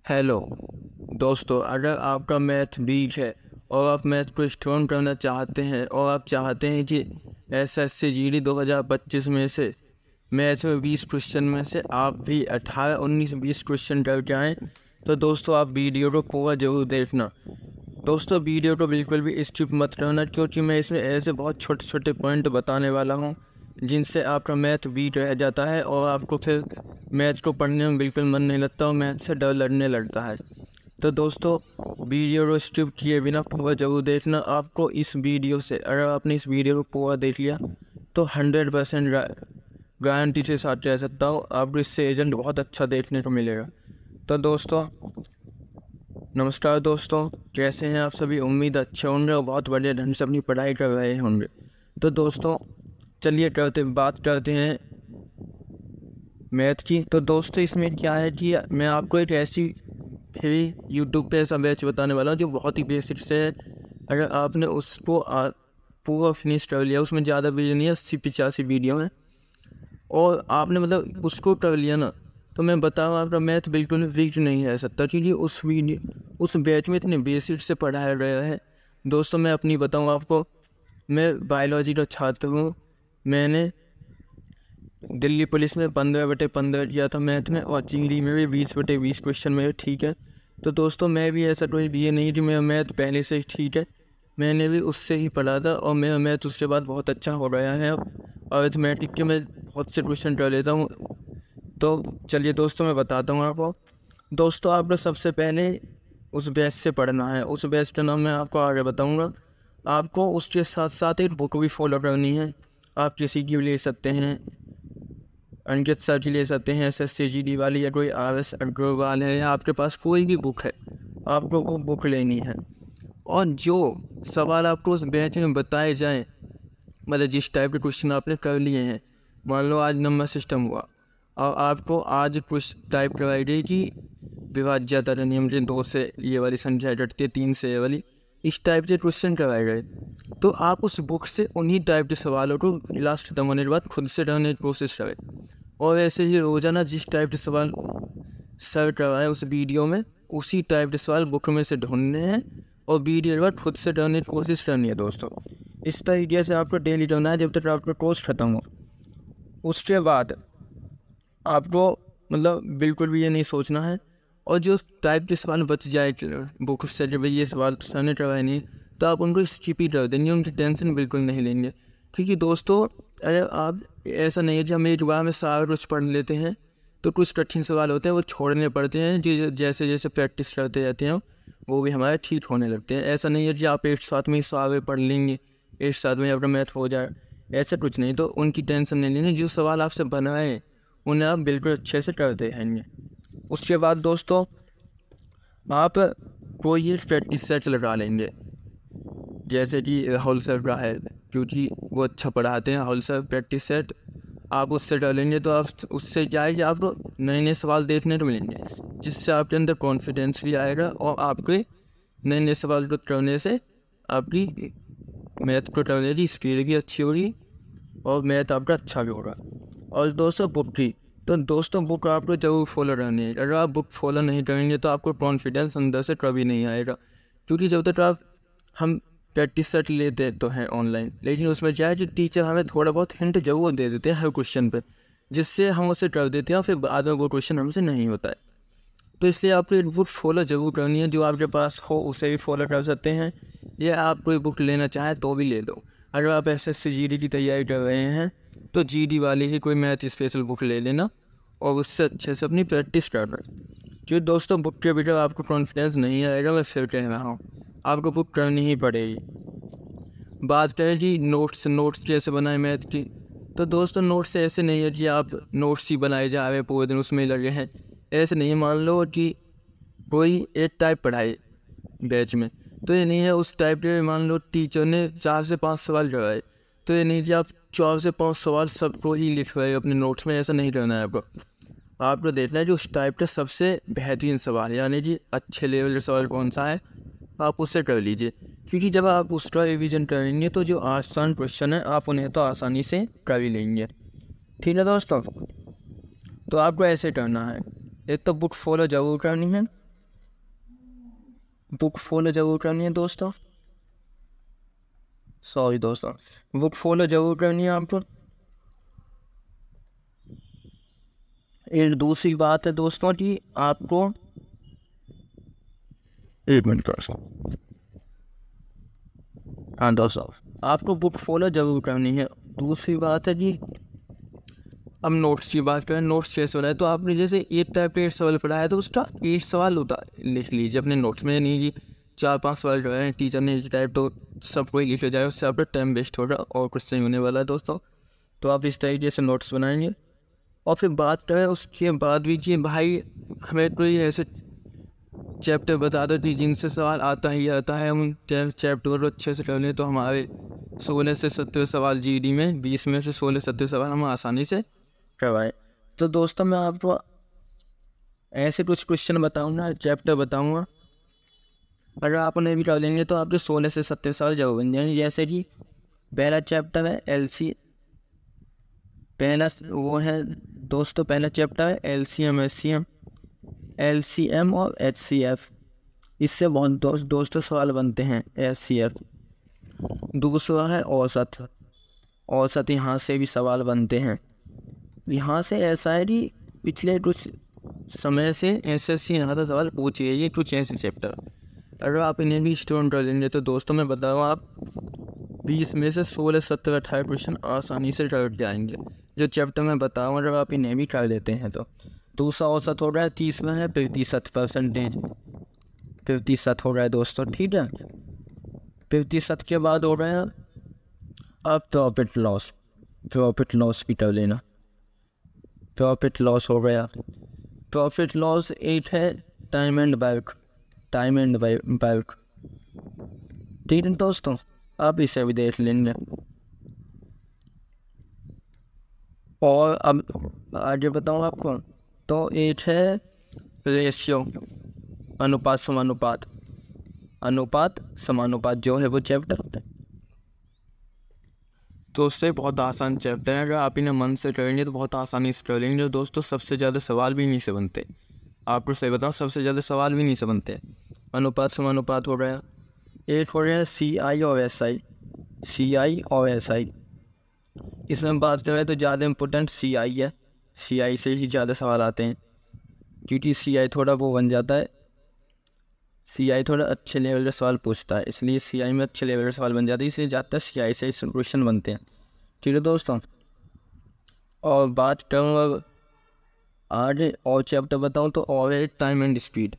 Hello दोस्तों, अगर आपका मैथ वीक है और आप मैथ को स्ट्रॉन्ग करना चाहते हैं और आप चाहते हैं कि एसएससी जीडी 2025 में से मैथ में 20 क्वेश्चन में से आप भी 18, 19, 20 क्वेश्चन करके आएँ, तो दोस्तों आप वीडियो को पूरा ज़रूर देखना। दोस्तों वीडियो को बिल्कुल भी स्किप मत करना, क्योंकि मैं इसमें ऐसे बहुत छोटे छोटे पॉइंट बताने वाला हूँ जिनसे आपका मैथ वीक रह जाता है और आपको फिर मैथ को पढ़ने में बिल्कुल मन नहीं लगता और मैथ से डर लगने लगता है। तो दोस्तों वीडियो को स्किप किए बिना पूरा जरूर देखना। आपको इस वीडियो से, अगर आपने इस वीडियो को पूरा देख लिया तो 100% गारंटी के साथ कह सकता हूँ आपको इससे एजेंट बहुत अच्छा देखने को मिलेगा। तो दोस्तों नमस्कार दोस्तों, कैसे हैं आप सभी? उम्मीद अच्छे होंगे और बहुत बढ़िया ढंग से अपनी पढ़ाई कर रहे होंगे। तो दोस्तों चलिए बात करते हैं मैथ की। तो दोस्तों इसमें क्या है कि मैं आपको एक ऐसी फ्री यूट्यूब पे ऐसा बैच बताने वाला हूँ जो बहुत ही बेसिक से है। अगर आपने उसको पूरा फिनिश कर लिया, उसमें ज़्यादा वीडियो नहीं है, 80-85 वीडियो है, और आपने मतलब उसको कर लिया ना, तो मैं बता रहा हूँ आपका मैथ बिल्कुल वीक नहीं रह सकता, क्योंकि उस बैच में इतने बेसिक से पढ़ाया गया है। दोस्तों मैं अपनी बताऊँ आपको, मैं बायोलॉजी का छात्र हूँ। मैंने दिल्ली पुलिस में 15/15 किया था मैथ में, और जीडी में भी 20/20 क्वेश्चन में, ठीक है। तो दोस्तों मैं भी ऐसा कोई ये नहीं कि मेरा मैथ पहले से ही ठीक है, मैंने भी उससे ही पढ़ा था और मेरा मैथ उसके बाद बहुत अच्छा हो गया है अब। और अर्थमेटिक के मैं बहुत से क्वेश्चन कर लेता हूँ। तो चलिए दोस्तों मैं बताता हूँ आपको। दोस्तों आपको सबसे पहले उस बैच से पढ़ना है। उस बैच का नाम मैं आपको आगे बताऊँगा। आपको उसके साथ साथ एक बुक भी फॉलो करनी है। आप किसी की भी ले सकते हैं, अंकित सर की ले सकते हैं, एसएससी जीडी वाली, या कोई RS अग्रवाल है, या आपके पास कोई भी बुक है, आपको वो बुक लेनी है। और जो सवाल आपको उस बैच में बताए जाएं, मतलब जिस टाइप के क्वेश्चन आपने कर लिए हैं, मान लो आज नंबर सिस्टम हुआ और आपको आज कुछ टाइप करवाई गई कि विभाज्यता नियम के 2 से ये वाली संख्या घटती है, 3 से ये वाली, इस टाइप के क्वेश्चन करवाए गए, तो आप उस बुक से उन्हीं टाइप के सवालों को लास्ट खत्म होने के बाद खुद से करने की कोशिश करें। और ऐसे ही रोज़ाना जिस टाइप के सवाल सर करवाए उस वीडियो में, उसी टाइप के सवाल बुक में से ढूंढने हैं और वीडियो के बाद खुद से करने की कोशिश करनी है। दोस्तों इस तरीके से आपको डेली करना है जब तक आपका कोर्स ख़त्म हो। उसके बाद आपको मतलब बिल्कुल भी ये नहीं सोचना है, और जो टाइप के सवाल बच जाए बुक से, जब ये सवाल सर ने करवाए नहीं, तो आप उनको स्किप ही कर देंगे, उनकी टेंशन बिल्कुल नहीं लेंगे। क्योंकि दोस्तों अगर आप, ऐसा नहीं है कि हम एक बार में सारा कुछ पढ़ लेते हैं, तो कुछ कठिन सवाल होते हैं वो छोड़ने पड़ते हैं, जो जैसे जैसे प्रैक्टिस करते जाते हैं वो भी हमारे ठीक होने लगते हैं। ऐसा नहीं है कि आप एक साथ में ही सारे पढ़ लेंगे, एक साथ में अपना मैथ हो जाए, ऐसा कुछ नहीं। तो उनकी टेंशन नहीं लेनी, जो सवाल आपसे बनाए उन्हें आप बिल्कुल अच्छे से करते रहेंगे। उसके बाद दोस्तों आप कोई एक प्रैक्टिस सेट लगा लेंगे, जैसे कि राहुल सर का है, क्योंकि वो अच्छा पढ़ाते हैं, राहुल सर प्रैक्टिस सेट आप उससे कर लेंगे। तो आप उससे क्या है कि आपको नए नए सवाल देखने को मिलेंगे, जिससे आपके अंदर कॉन्फिडेंस भी आएगा और आपके नए नए सवाल को करने से आपकी मैथ को करने की स्किल भी अच्छी होगी और मैथ आपका अच्छा भी होगा। और दोस्तों बुक की, तो दोस्तों बुक आपको जरूर फॉलो करनी है। अगर आप बुक फॉलो नहीं करेंगे तो आपको कॉन्फिडेंस अंदर से कभी नहीं आएगा, क्योंकि जब तक हम प्रैक्टिस सेट लेते तो हैं ऑनलाइन, लेकिन उसमें क्या है कि टीचर हमें थोड़ा बहुत हिंट जरूर दे देते हैं हर क्वेश्चन पे, जिससे हम उसे कर देते हैं और फिर बाद में वो क्वेश्चन हमसे नहीं होता है। तो इसलिए आपको एक बुक फॉलो जरूर करनी है, जो आपके पास हो उसे भी फॉलो कर सकते हैं, या आप कोई बुक लेना चाहें तो भी ले लो। अगर आप एसएससी जीडी की तैयारी कर रहे हैं तो जीडी वाली ही कोई मैथ स्पेशल बुक ले लेना और उससे अच्छे से अपनी प्रैक्टिस कर रहे। क्योंकि दोस्तों बुक के बगैर आपको कॉन्फिडेंस नहीं आएगा, मैं फिर कह रहा हूँ, आपको बुक करनी ही पड़ेगी। बात करें कि नोट्स कैसे बनाए मैथ की, तो दोस्तों नोट्स ऐसे नहीं है कि आप नोट्स ही बनाए जा रहे पूरे दिन उसमें लगे हैं, ऐसे नहीं है। मान लो कि कोई एक टाइप पढ़ाए बैच में, तो ये नहीं है उस टाइप के, मान लो टीचर ने 4 से 5 सवाल करवाए, तो ये नहीं कि आप 4 से 5 सवाल सबको ही लिख रहे हो अपने नोट्स में, ऐसा नहीं करना है आपको। आपको देखना है जो उस टाइप का सबसे बेहतरीन सवाल है, यानी कि अच्छे लेवल का सवाल कौन सा है, आप उससे कर लीजिए। क्योंकि जब आप उसका रिवीजन करेंगे तो जो आसान क्वेश्चन है आप उन्हें तो आसानी से कर ही लेंगे, ठीक है दोस्तों। तो आपको ऐसे करना है, एक तो बुक फॉलो जरूर करनी है, बुक फॉलो जरूर करनी है दोस्तों, सॉरी दोस्तों, बुक फॉलो जरूर करनी है आपको। एक दूसरी बात है दोस्तों कि आपको, एक मिनट हाँ दोस्तों, आपको बुक फॉलो जरूर करनी है। दूसरी बात है कि अब नोट्स की बात करें, नोट्स कैसे बनाए, तो आपने जैसे एक टाइप का 8 सवाल पढ़ा है तो उसका 8 सवाल होता लिख लीजिए अपने नोट्स में, नहीं जी 4-5 सवाल जो है टीचर ने टाइप तो सबको ही लिखे जाए, उससे आपका टाइम वेस्ट होगा और कुछ नहीं होने वाला है दोस्तों। तो आप इस तरीके से नोट्स बनाएंगे। और फिर बात करें उसके बाद भी कि भाई हमें कोई ऐसे चैप्टर बता दो कि जिनसे सवाल आता ही आता है, हम चैप्टर को अच्छे से कर लें तो हमारे 16 से 17 सवाल जीडी में 20 में से 16-17 सवाल हम आसानी से करवाएं। तो दोस्तों मैं आपको ऐसे कुछ क्वेश्चन बताऊंगा, चैप्टर बताऊंगा, अगर आप उन्हें भी कर लेंगे तो आपके 16 से 17 सवाल जरूर बन जाएंगे। जैसे कि पहला चैप्टर है LC, पहला वो है दोस्तों, पहला चैप्टर है LCM SCM, LCM और HCF, इससे बहुत दोस्तों सवाल बनते हैं SCF। दूसरा है औसत, औसत यहाँ से भी सवाल बनते हैं। यहाँ से ऐसा है कि पिछले कुछ समय से SSC यहाँ से सवाल पूछ रही है कुछ ऐसे चैप्टर, अगर आप इन्हें भी स्टोन कर लेंगे तो दोस्तों मैं बताऊँ आप 20 में से 16, 17, 18 क्वेश्चन आसानी से कर जाएंगे जो चैप्टर मैं बताऊँ, अगर आप इन्हें भी कर लेते हैं तो। दूसरा औसत हो रहा है 30 में है प्रतिशत%, प्रतिशत हो रहा है दोस्तों, ठीक है। प्रतिशत के बाद हो रहा है अब प्रॉफिट लॉस, प्रॉफिट लॉस भी कर लेना, प्रॉफिट लॉस हो गया। प्रॉफिट लॉस एक है time and work, time and work, ठीक है दोस्तों, आप इसे भी देख लेंगे। और अब आगे बताऊँ आपको, तो एक है रेशियो, अनुपात समानुपात, अनुपात समानुपात जो है वो चैप्टर, तो उससे बहुत आसान चैप्टर है, अगर आप इन्हें मन से करेंगे तो बहुत आसानी से कर लेंगे दोस्तों। सबसे ज़्यादा सवाल भी नहीं से बनते, आपको सही बताऊँ सबसे ज़्यादा सवाल भी नहीं से बनते। अनुपात समानुपात हो रहा है। एक हो रहा है CI और SI, CI और SI, इसमें बात करें तो ज़्यादा इम्पोर्टेंट CI है, CI से ही ज़्यादा सवाल आते हैं, क्योंकि CI थोड़ा वो बन जाता है, CI थोड़ा अच्छे लेवल का सवाल पूछता है, इसलिए CI में अच्छे लेवल का सवाल बन जाता है, इसलिए ज़्यादातर CI से क्वेश्चन बनते हैं, ठीक है दोस्तों। और बात करूँ आगे और चैप्टर बताऊँ तो और है time and speed,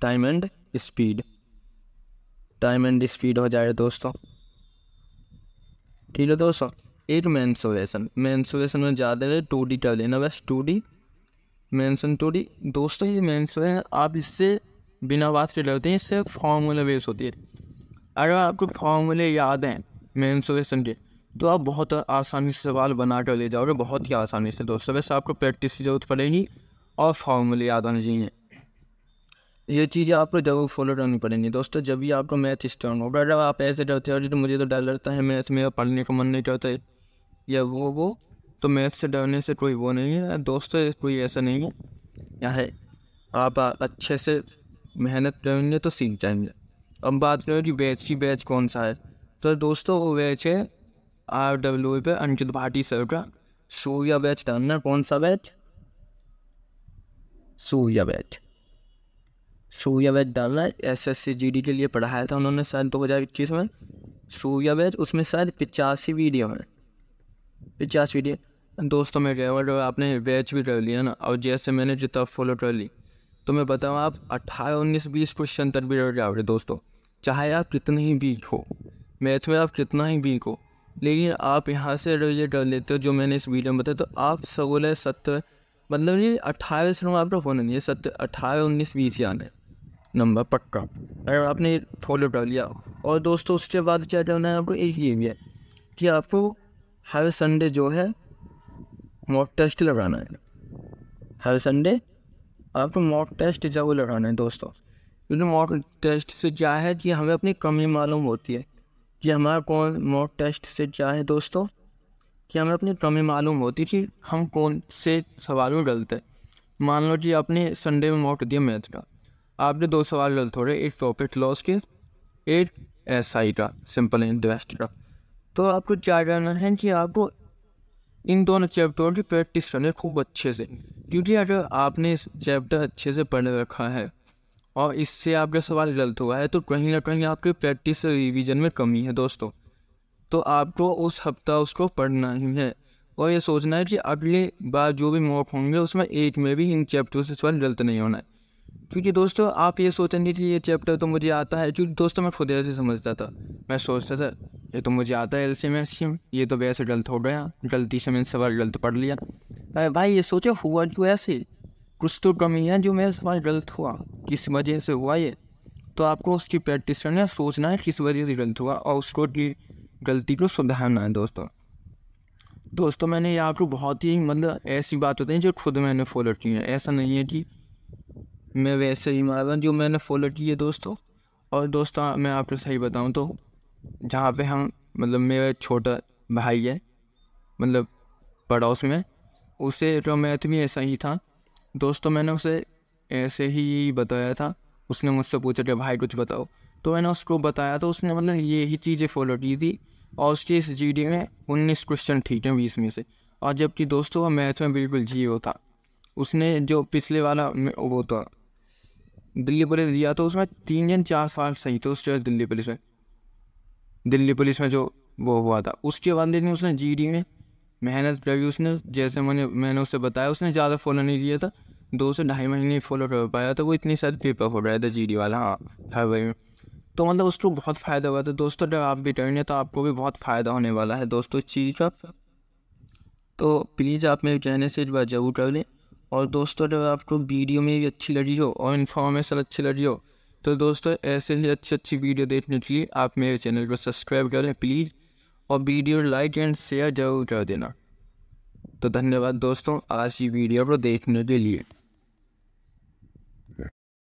time and speed, time and speed हो जाएगा दोस्तों, ठीक है दोस्तों। एक मेंसुरेशन, मेंसुरेशन में ज़्यादा है 2D कर लेना बस, 2D मेंशन 2D दोस्तों। ये मेंसुरेशन आप इससे बिना बात के डरते हैं, इससे फॉर्मूला बेस होती है, अगर आपको फॉर्मूले याद हैं मेंसुरेशन के तो आप बहुत आसानी से सवाल बना कर ले जाओगे, बहुत ही आसानी से दोस्तों। वैसे आपको प्रैक्टिस की जरूरत पड़ेगी और फॉर्मूले याद आने चाहिए, ये चीज़ें आपको जरूर फॉलो करनी पड़ेंगी दोस्तों, जब भी आपको मैथ स्ट्रांग होगा। अगर आप ऐसे डरते हो तो मुझे तो डर लगता है मैथ में, पढ़ने का मन नहीं करता है या वो तो मैथ से डरने से कोई वो नहीं है दोस्तों, कोई ऐसा नहीं है, यहाँ है आप अच्छे से मेहनत करेंगे तो सीख जाएंगे। अब बात करें कि बैच की, बैच कौन सा है, तो दोस्तों वो बैच है RW पे अंकित भाटी सर का सूर्या बैच डालना। कौन सा batch? Surya batch, Surya batch डालना है। SSC GD के लिए पढ़ाया था उन्होंने शायद 2021 में सूर्या बैच, उसमें शायद 85 वीडियो है, 50 वीडियो दोस्तों। मैं कह रहा हूँ आपने बैच भी कर लिया ना, और जैसे मैंने जितना फॉलो कर ली तो मैं बताऊँ आप 18, 19, 20 क्वेश्चन तक भी रह जाओगे दोस्तों, चाहे आप कितने ही वीक हो मैथ में, आप कितना ही वीक हो, लेकिन आप यहाँ से अगर ये कर लेते हो जो मैंने इस वीडियो में बताया, तो आप 16, 17 मतलब ये 18 से आपका होना नहीं है, 17, 18, 19, 20 याद है नंबर पक्का, अगर आपने फॉलो कर लिया। और दोस्तों उसके बाद क्या करना है आपको, एक ये भी है कि आपको हर संडे जो है मॉक टेस्ट लगाना है, हर संडे आपको मॉक टेस्ट जरूर लगाना है दोस्तों, क्योंकि मॉक टेस्ट से क्या है कि हमें अपनी कमी मालूम होती है कि हमारा कौन, मॉक टेस्ट से क्या है दोस्तों कि हमें अपनी कमी मालूम होती है कि हम कौन से सवाल में गलत है। मान लो कि आपने संडे में मॉक दिया मैथ का, आपने 2 सवाल गलत हो रहे, एक प्रॉफिट लॉस के, एक SI का, सिंपल इंटरेस्ट का। तो आपको क्या करना है कि आपको इन दोनों चैप्टरों की प्रैक्टिस करनी खूब अच्छे से, क्योंकि अगर आपने इस चैप्टर अच्छे से पढ़ रखा है और इससे आपका सवाल गलत हुआ है तो कहीं ना कहीं आपके प्रैक्टिस रिवीजन में कमी है दोस्तों। तो आपको उस हफ्ता उसको पढ़ना ही है और ये सोचना है कि अगले बार जो भी मॉक होंगे उसमें एक में भी इन चैप्टरों से सवाल गलत नहीं होना है। क्योंकि दोस्तों आप ये सोचेंगे कि ये चैप्टर तो मुझे आता है, क्योंकि दोस्तों मैं खुद ऐसे समझता था, मैं सोचता था ये तो मुझे आता है एलसीएम एचसीएम, ये तो वैसे गलत हो गया, गलती से मैंने सवाल गलत पढ़ लिया। अरे भाई ये सोचो हुआ क्यों ऐसे, कुछ तो कमी है जो मेरा सवाल गलत हुआ, किस वजह से हुआ ये। तो आपको उसकी प्रैक्टिस करना है, सोचना है किस वजह से गलत हुआ और उसको की गलती को सुधारना है दोस्तों मैंने यहाँ आपको बहुत ही मतलब ऐसी बात होती है जो खुद मैंने फॉलो की है, ऐसा नहीं है कि मैं वैसे ही मारा जो मैंने फॉलो की है दोस्तों। और दोस्तों मैं आपको सही बताऊं तो जहाँ पे हम मतलब मेरा छोटा भाई है मतलब पड़ोस में, उसे तो मैथ भी ऐसा ही था दोस्तों। मैंने उसे ऐसे ही बताया था, उसने मुझसे पूछा कि भाई कुछ बताओ, तो मैंने उसको बताया तो उसने मतलब ये ही चीज़ें फॉलो की थी और उसकी इस GD में 19 क्वेश्चन ठीक है 20 में से। और जबकि दोस्तों वो मैथ में बिल्कुल 0 था। उसने जो पिछले वाला वो था दिल्ली पुलिस दिया तो उसमें 3 या 4 सवाल सही थे उसके दिल्ली पुलिस में जो वो हुआ था। उसके बाद लेकिन उसने GD में मेहनत करी, उसने जैसे मैंने उससे बताया उसने ज़्यादा फॉलो नहीं किया था, 2 से ढाई महीने फॉलो कर पाया था वो, इतनी सारी पेपर हो रहा था GD वाला। हाँ फरवरी में, तो मतलब उसको बहुत फ़ायदा हुआ था दोस्तों। जब आप भी करेंगे तो आपको भी बहुत फ़ायदा होने वाला है दोस्तों इस चीज़ का। तो प्लीज़ आप मेरे कहने से एक बार जरूर कर लें। और दोस्तों अगर आपको वीडियो में भी अच्छी लगी हो और इन्फॉर्मेशन अच्छी लगी हो तो दोस्तों ऐसे ही अच्छी वीडियो देखने के लिए आप मेरे चैनल को सब्सक्राइब करें प्लीज़, और वीडियो लाइक एंड शेयर जरूर कर देना। तो धन्यवाद दोस्तों आज की वीडियो को देखने के लिए।